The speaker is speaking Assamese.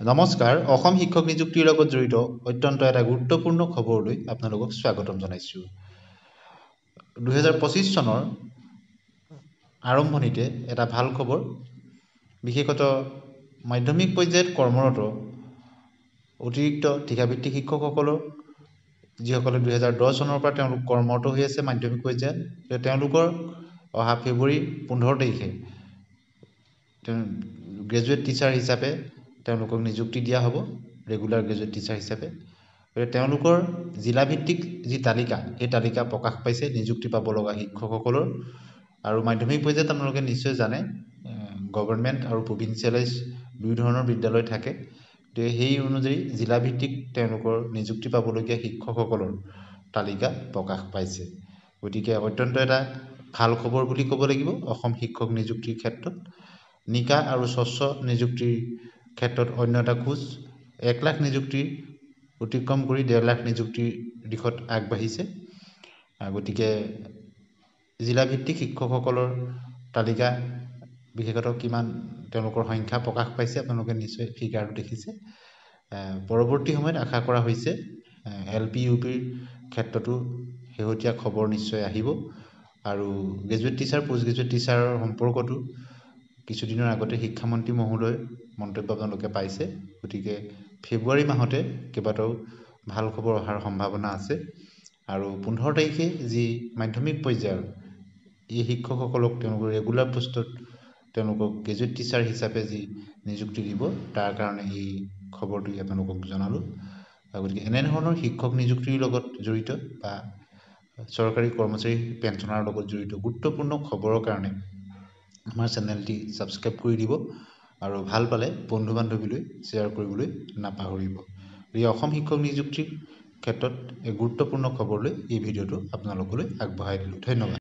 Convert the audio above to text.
নমস্কাৰ অসম শিক্ষক নিযুক্তিৰ লগত জড়িত অত্যন্ত এটা গুৰুত্বপূৰ্ণ খবৰলৈ আপোনালোকক স্বাগতম জনাইছোঁ 2025 চনৰ আৰম্ভণিতে এটা ভাল খবৰ বিশেষত মাধ্যমিক পৰ্যায়ত কৰ্মৰত অতিৰিক্ত ঠিকাভিত্তিক শিক্ষকসকলৰ যিসকলে 2010 চনৰ পৰা তেওঁলোক কৰ্মৰত হৈ আছে মাধ্যমিক পৰ্যায়ত তেওঁলোকৰ অহা ফেব্ৰুৱাৰী 15 তাৰিখে গ্ৰেজুৱেট টিচাৰ হিচাপে তেওঁলোকক নিযুক্তি দিয়া হ'ব ৰেগুলাৰ গ্ৰেজুৱেট টিচাৰ হিচাপে তেওঁলোকৰ জিলাভিত্তিক যি তালিকা সেই তালিকা প্ৰকাশ পাইছে নিযুক্তি পাব লগা শিক্ষকসকলৰ আৰু মাধ্যমিক পৰ্যায়ত আপোনালোকে নিশ্চয় জানে গভৰ্ণমেণ্ট আৰু প্ৰভিন্সিয়েলাইজ দুই ধৰণৰ বিদ্যালয় থাকে সেই অনুযায়ী জিলাভিত্তিক তেওঁলোকৰ নিযুক্তি পাবলগীয়া শিক্ষকসকলৰ তালিকা প্ৰকাশ পাইছে গতিকে অত্যন্ত এটা ভাল খবৰ বুলি ক'ব লাগিব অসম শিক্ষক নিযুক্তিৰ ক্ষেত্ৰত নিকা আৰু স্বচ্ছ নিযুক্তিৰ ক্ষেত্ৰত অন্য এটা খোজ 1 লাখ নিযুক্তিৰ অতিক্ৰম কৰি 1.5 লাখ নিযুক্তিৰ দিশত আগবাঢ়িছে গতিকে জিলাভিত্তিক শিক্ষকসকলৰ তালিকা বিশেষত কিমান তেওঁলোকৰ সংখ্যা প্ৰকাশ পাইছে আপোনালোকে নিশ্চয় ফিগাৰটো দেখিছে পৰৱৰ্তী সময়ত আশা কৰা হৈছে এলপি ইউপিৰ ক্ষেত্ৰতো শেহতীয়া খবৰ নিশ্চয় আহিব আৰু গ্ৰেজুৱেট টিচাৰ পোষ্ট গ্ৰেজুৱেট টিচাৰৰ সম্পৰ্কতো কিছুদিনৰ আগতে শিক্ষামন্ত্ৰী মহোদয় মন্তব্য আপোনালোকে পাইছে গতিকে ফেব্ৰুৱাৰী মাহতে কেইবাটাও ভাল খবৰ অহাৰ সম্ভাৱনা আছে আৰু 15 তাৰিখে যি মাধ্যমিক পৰ্যায়ৰ এই শিক্ষকসকলক তেওঁলোকৰ ৰেগুলাৰ পোষ্টত তেওঁলোকক গ্ৰেজুৱেট টিচাৰ হিচাপে যি নিযুক্তি দিব তাৰ কাৰণে এই খবৰটো আপোনালোকক জনালোঁ গতিকে এনেধৰণৰ শিক্ষক নিযুক্তিৰ লগত জড়িত বা চৰকাৰী কৰ্মচাৰী পেঞ্চনৰ লগত জড়িত গুৰুত্বপূৰ্ণ খবৰৰ কাৰণে আমাৰ চেনেলটি ছাবস্ক্ৰাইব কৰি দিব আৰু ভাল পালে বন্ধু বান্ধৱীলৈ শ্বেয়াৰ কৰিবলৈ নাপাহৰিব এই অসম শিক্ষক নিযুক্তিৰ ক্ষেত্ৰত এক গুৰুত্বপূৰ্ণ খবৰলৈ এই ভিডিঅ'টো আপোনালোকলৈ আগবঢ়াই দিলোঁ ধন্যবাদ